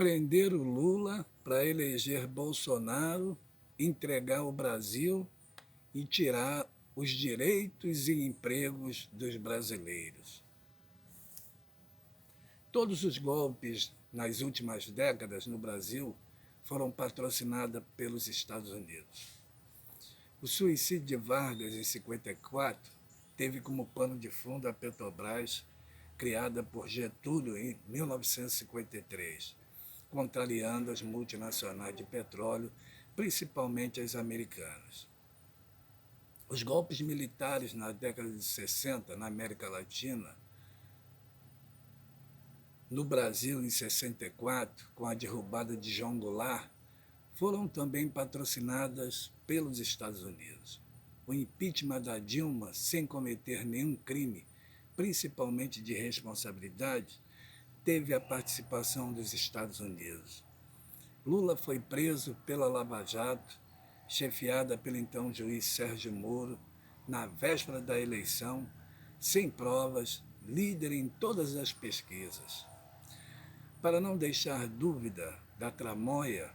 Prender o Lula para eleger Bolsonaro, entregar o Brasil e tirar os direitos e empregos dos brasileiros. Todos os golpes nas últimas décadas no Brasil foram patrocinados pelos Estados Unidos. O suicídio de Vargas em 54 teve como pano de fundo a Petrobras, criada por Getúlio em 1953, contrariando as multinacionais de petróleo, principalmente as americanas. Os golpes militares na década de 60 na América Latina, no Brasil em 64, com a derrubada de João Goulart, foram também patrocinadas pelos Estados Unidos. O impeachment da Dilma, sem cometer nenhum crime, principalmente de responsabilidade, teve a participação dos Estados Unidos. Lula foi preso pela Lava Jato, chefiada pelo então juiz Sérgio Moro, na véspera da eleição, sem provas, líder em todas as pesquisas. Para não deixar dúvida da tramóia,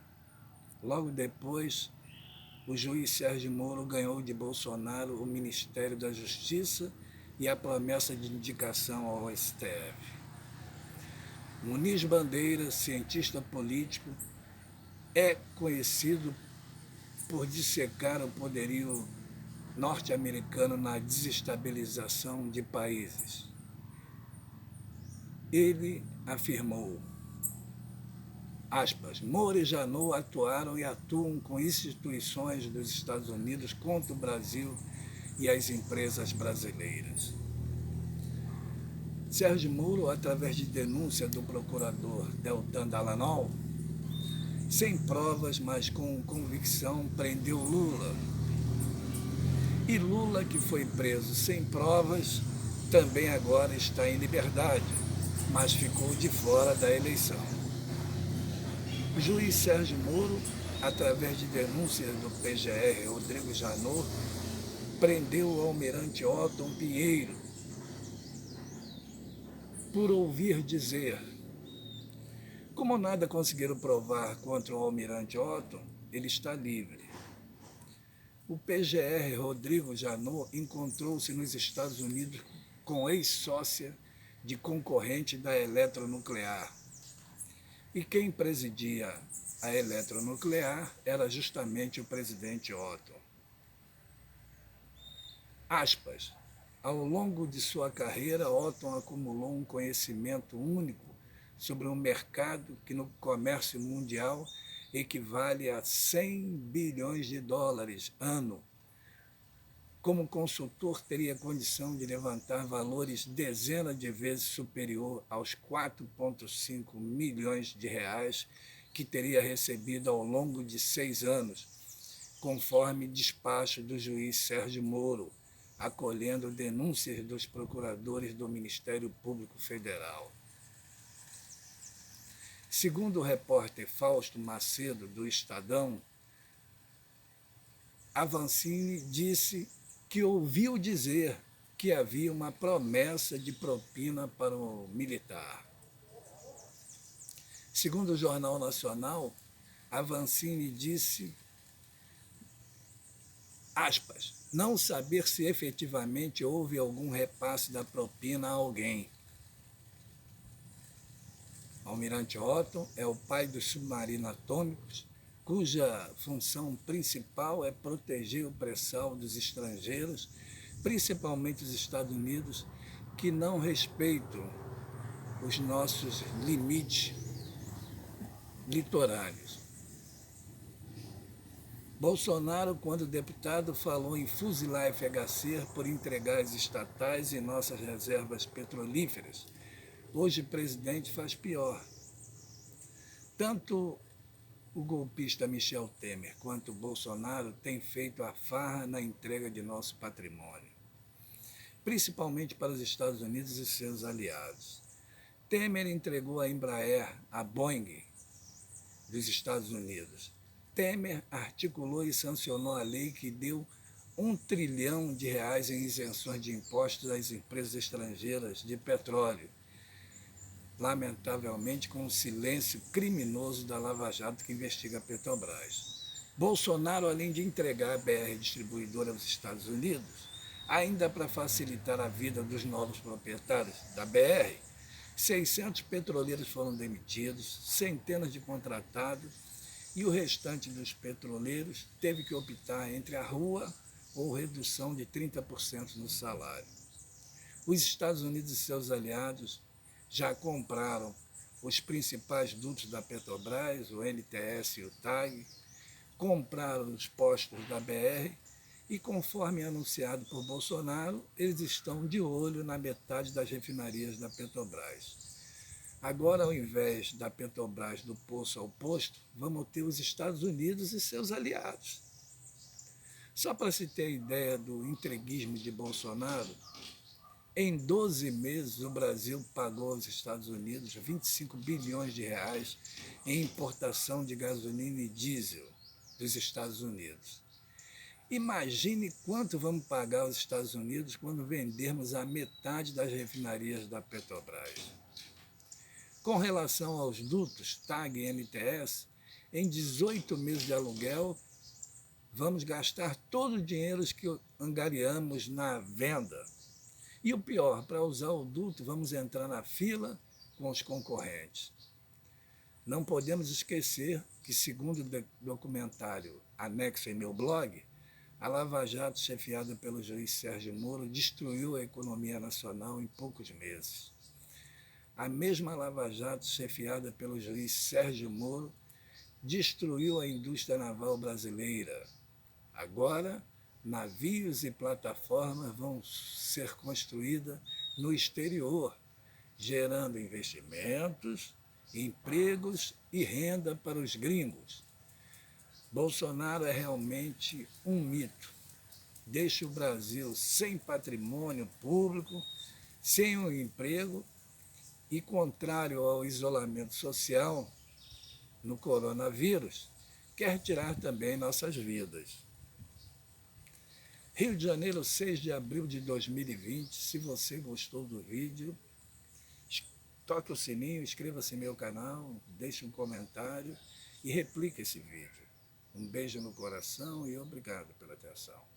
logo depois, o juiz Sérgio Moro ganhou de Bolsonaro o Ministério da Justiça e a promessa de indicação ao STF. Muniz Bandeira, cientista político, é conhecido por dissecar o poderio norte-americano na desestabilização de países. Ele afirmou, aspas, Moro e Janot atuaram e atuam com instituições dos Estados Unidos contra o Brasil e as empresas brasileiras. Sérgio Moro, através de denúncia do procurador Deltan Dallagnol, sem provas, mas com convicção, prendeu Lula. E Lula, que foi preso sem provas, também agora está em liberdade, mas ficou de fora da eleição. O juiz Sérgio Moro, através de denúncias do PGR Rodrigo Janot, prendeu o almirante Otton Pinheiro por ouvir dizer. Como nada conseguiram provar contra o almirante Otton, ele está livre. O PGR Rodrigo Janot encontrou-se nos Estados Unidos com ex-sócia de concorrente da eletronuclear. E quem presidia a eletronuclear era justamente o presidente Otton. Aspas. Ao longo de sua carreira, Otton acumulou um conhecimento único sobre um mercado que no comércio mundial equivale a 100 bilhões de dólares ano. Como consultor, teria condição de levantar valores dezenas de vezes superior aos 4,5 milhões de reais que teria recebido ao longo de 6 anos, conforme despacho do juiz Sérgio Moro, acolhendo denúncias dos procuradores do Ministério Público Federal. Segundo o repórter Fausto Macedo, do Estadão, Avancini disse que ouviu dizer que havia uma promessa de propina para o militar. Segundo o Jornal Nacional, Avancini disse, aspas, não saber se efetivamente houve algum repasse da propina a alguém. Almirante Otton é o pai dos submarinos atômicos, cuja função principal é proteger o pré-sal dos estrangeiros, principalmente os Estados Unidos, que não respeitam os nossos limites litorâneos. Bolsonaro, quando deputado, falou em fuzilar a FHC por entregar as estatais e nossas reservas petrolíferas. Hoje o presidente faz pior. Tanto o golpista Michel Temer quanto o Bolsonaro têm feito a farra na entrega de nosso patrimônio, principalmente para os Estados Unidos e seus aliados. Temer entregou a Embraer, a Boeing, dos Estados Unidos. Temer articulou e sancionou a lei que deu R$1 trilhão em isenções de impostos às empresas estrangeiras de petróleo. lamentavelmente com o silêncio criminoso da Lava Jato que investiga a Petrobras. Bolsonaro, além de entregar a BR Distribuidora aos Estados Unidos, ainda para facilitar a vida dos novos proprietários da BR, 600 petroleiros foram demitidos, centenas de contratados, e o restante dos petroleiros teve que optar entre a rua ou redução de 30% no salário. Os Estados Unidos e seus aliados já compraram os principais dutos da Petrobras, o NTS e o TAG, compraram os postos da BR e, conforme anunciado por Bolsonaro, eles estão de olho na metade das refinarias da Petrobras. Agora, ao invés da Petrobras do poço ao posto, vamos ter os Estados Unidos e seus aliados. Só para se ter ideia do entreguismo de Bolsonaro, em 12 meses o Brasil pagou aos Estados Unidos 25 bilhões de reais em importação de gasolina e diesel dos Estados Unidos. Imagine quanto vamos pagar aos Estados Unidos quando vendermos a metade das refinarias da Petrobras. Com relação aos dutos TAG e NTS, em 18 meses de aluguel, vamos gastar todo o dinheiro que angariamos na venda. E o pior, para usar o duto, vamos entrar na fila com os concorrentes. Não podemos esquecer que, segundo o documentário anexo em meu blog, a Lava Jato, chefiada pelo juiz Sérgio Moro, destruiu a economia nacional em poucos meses. A mesma Lava Jato, chefiada pelo juiz Sérgio Moro, destruiu a indústria naval brasileira. Agora, navios e plataformas vão ser construídas no exterior, gerando investimentos, empregos e renda para os gringos. Bolsonaro é realmente um mito. Deixa o Brasil sem patrimônio público, sem um emprego e, contrário ao isolamento social no coronavírus, quer tirar também nossas vidas. Rio de Janeiro, 6 de abril de 2020. Se você gostou do vídeo, toque o sininho, inscreva-se no meu canal, deixe um comentário e replique esse vídeo. Um beijo no coração e obrigado pela atenção.